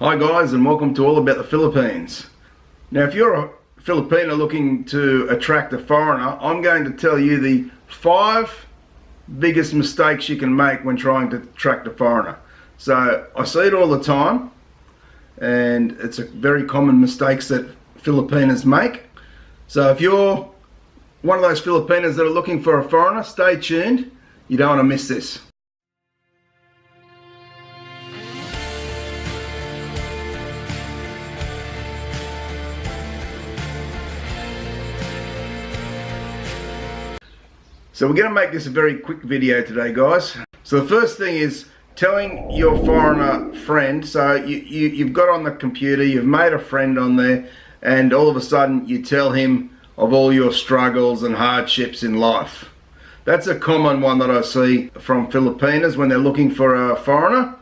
Hi guys, and welcome to All About the Philippines. Now if you're a Filipino looking to attract a foreigner, I'm going to tell you the 5 biggest mistakes you can make when trying to attract a foreigner. So I see it all the time, and it's a very common mistakes that Filipinos make. So if you're one of those Filipinos that are looking for a foreigner, stay tuned. You don't want to miss this. So we're going to make this a very quick video today, guys. So the first thing is telling your foreigner friend. So you've got on the computer, you've made a friend on there, and all of a sudden you tell him of all your struggles and hardships in life. That's a common one that I see from Filipinos when they're looking for a foreigner.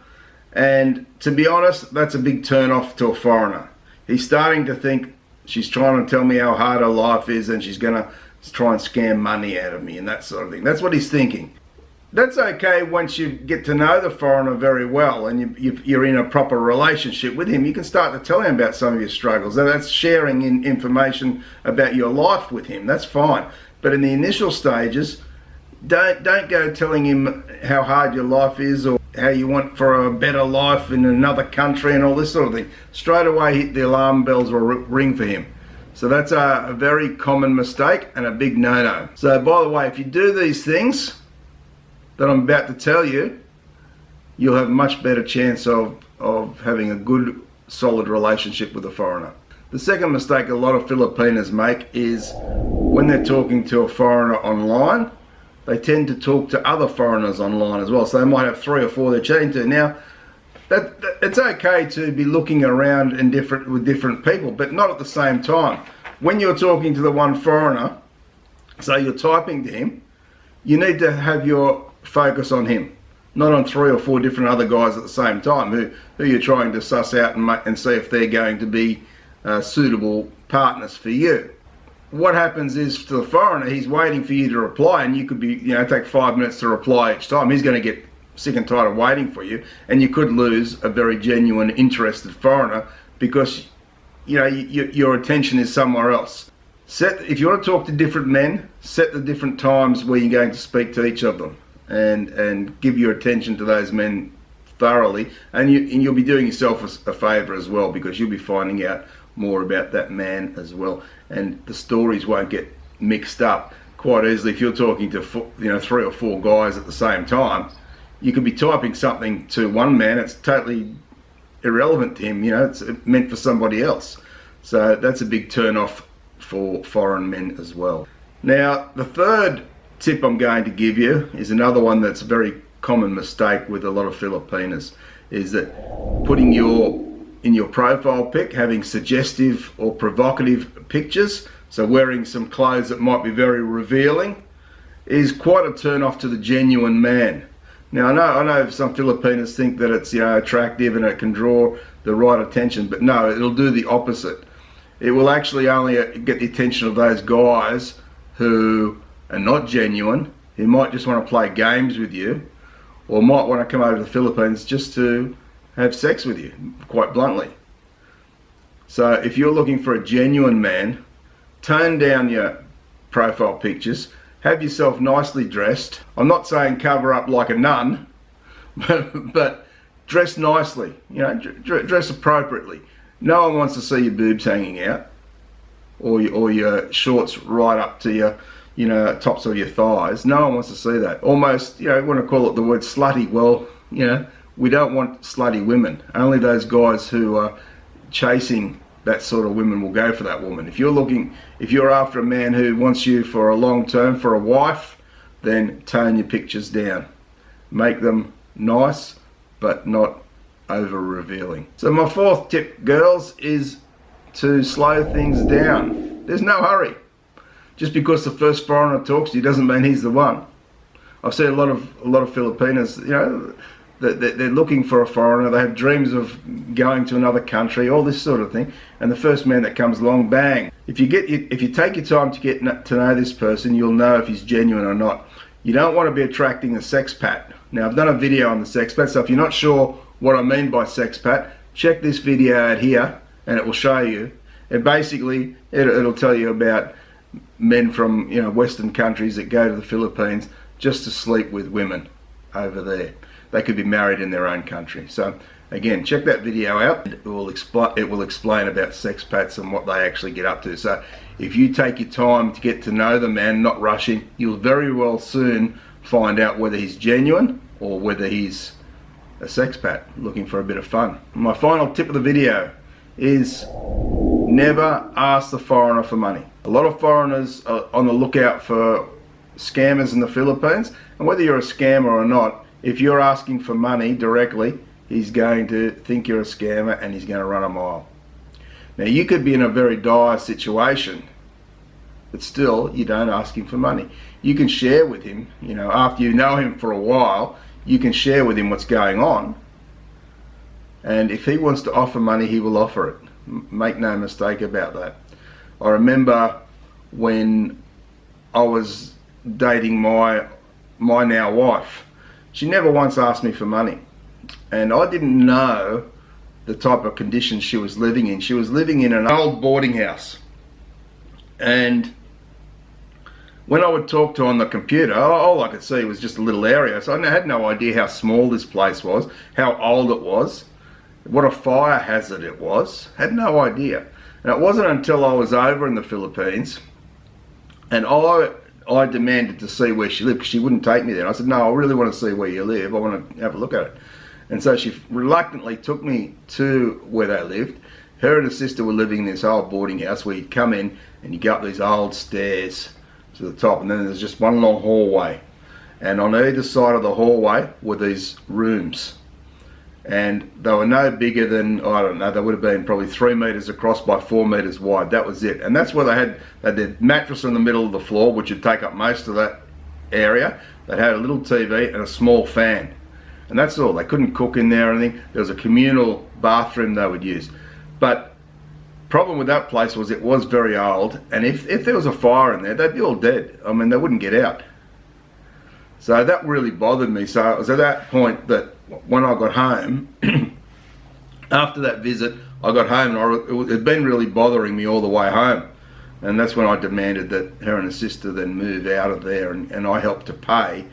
And to be honest, that's a big turn off to a foreigner. He's starting to think she's trying to tell me how hard her life is and she's going to try and scam money out of me and that sort of thing. That's what he's thinking. That's okay once you get to know the foreigner very well and you're in a proper relationship with him. You can start to tell him about some of your struggles. That's sharing information about your life with him. That's fine. But in the initial stages, don't go telling him how hard your life is or how you want for a better life in another country and all this sort of thing. Straight away the alarm bells will ring for him. So that's a very common mistake and a big no-no. So by the way, if you do these things that I'm about to tell you, you'll have a much better chance of having a good, solid relationship with a foreigner. The second mistake a lot of Filipinos make is when they're talking to a foreigner online, they tend to talk to other foreigners online as well. So they might have 3 or 4 they're chatting to. Now, it's okay to be looking around with different people, but not at the same time. When you're talking to the one foreigner, so you're typing to him, you need to have your focus on him, not on 3 or 4 different other guys at the same time who you're trying to suss out and see if they're going to be suitable partners for you. What happens is, to the foreigner, he's waiting for you to reply, and you could be, take 5 minutes to reply each time. He's going to get sick and tired of waiting for you, and you could lose a very genuine, interested foreigner because your attention is somewhere else. If you want to talk to different men, set the different times where you're going to speak to each of them, and give your attention to those men thoroughly, and you'll be doing yourself a favour as well, because you'll be finding out more about that man as well, and the stories won't get mixed up quite easily. If you're talking to 3 or 4 guys at the same time, you could be typing something to one man, it's totally irrelevant to him, it's meant for somebody else. So that's a big turn off for foreign men as well. Now, the third tip I'm going to give you is another one that's a very common mistake with a lot of Filipinos, is that putting in your profile pic, having suggestive or provocative pictures, so wearing some clothes that might be very revealing, is quite a turn off to the genuine man. Now I know some Filipinos think that it's attractive and it can draw the right attention, but no, it'll do the opposite. It will actually only get the attention of those guys who are not genuine, who might just want to play games with you, or might want to come over to the Philippines just to have sex with you, quite bluntly. So if you're looking for a genuine man, tone down your profile pictures. Have yourself nicely dressed. I'm not saying cover up like a nun, but dress nicely. Dress appropriately. No one wants to see your boobs hanging out, or your shorts right up to your, tops of your thighs. No one wants to see that. Almost, want to call it the word slutty. Well, we don't want slutty women. Only those guys who are chasing that sort of women will go for that woman. If you're after a man who wants you for a long term, for a wife, then tone your pictures down. Make them nice, but not over revealing. So my 4th tip, girls, is to slow things down. There's no hurry. Just because the first foreigner talks to you doesn't mean he's the one. I've seen a lot of Filipinos, they're looking for a foreigner, they have dreams of going to another country, all this sort of thing, and the first man that comes along, bang. If you take your time to get to know this person, you'll know if he's genuine or not. You don't want to be attracting a sexpat. Now, I've done a video on the sexpat, so if you're not sure what I mean by sexpat, check this video out here and it will show you. And basically it'll tell you about men from, you know, Western countries that go to the Philippines just to sleep with women over there. They could be married in their own country. So again, check that video out. It will explain about sexpats and what they actually get up to. So if you take your time to get to know the man, not rushing, you'll very well soon find out whether he's genuine or whether he's a sexpat looking for a bit of fun. My final tip of the video is never ask the foreigner for money. A lot of foreigners are on the lookout for scammers in the Philippines, and whether you're a scammer or not, if you're asking for money directly, he's going to think you're a scammer and he's going to run a mile. Now you could be in a very dire situation, but still you don't ask him for money. You can share with him, you know, after you know him for a while, you can share with him what's going on, and if he wants to offer money, he will offer it. Make no mistake about that. I remember when I was dating my now wife, she never once asked me for money, and I didn't know the type of conditions she was living in. She was living in an old boarding house, and when I would talk to her on the computer, all I could see was just a little area. So I had no idea how small this place was, how old it was, what a fire hazard it was. Had no idea. And it wasn't until I was over in the Philippines and I demanded to see where she lived, because she wouldn't take me there. And I said, no, I really want to see where you live. I want to have a look at it. And so she reluctantly took me to where they lived. Her and her sister were living in this old boarding house where you'd come in and you go up these old stairs to the top, and then there's just one long hallway, and on either side of the hallway were these rooms, and they were no bigger than, I don't know, they would have been probably 3 meters across by 4 meters wide. That was it. And that's where they had their mattress in the middle of the floor, which would take up most of that area. They had a little TV and a small fan, and that's all. They couldn't cook in there or anything. There was a communal bathroom they would use. But problem with that place was it was very old, and if there was a fire in there, they'd be all dead. I mean, they wouldn't get out. So that really bothered me. So it was at that point that when I got home, after that visit, I got home and it had been really bothering me all the way home. And that's when I demanded that her and her sister then move out of there, and I helped to pay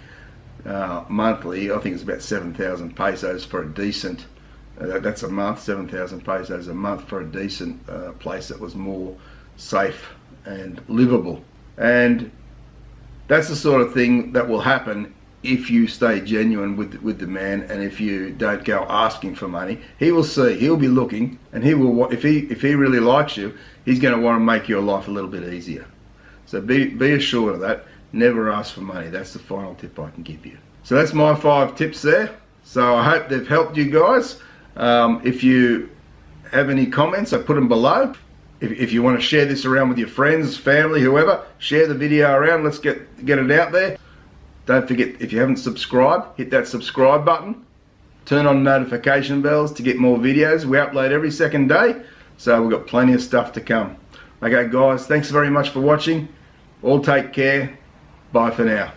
monthly, I think it's about 7,000 pesos for a decent, that's a month, 7,000 pesos a month for a decent place that was more safe and livable. And that's the sort of thing that will happen if you stay genuine with the man, and if you don't go asking for money. He will see, he'll be looking, and he will, if he really likes you, he's going to want to make your life a little bit easier. So be assured of that. Never ask for money. That's the final tip I can give you. So that's my 5 tips there. So I hope they've helped you guys. If you have any comments, put them below. If you want to share this around with your friends, family, whoever, share the video around. Let's get it out there. Don't forget, if you haven't subscribed, hit that subscribe button. Turn on notification bells to get more videos. We upload every second day, so we've got plenty of stuff to come. Okay guys, thanks very much for watching. All take care. Bye for now.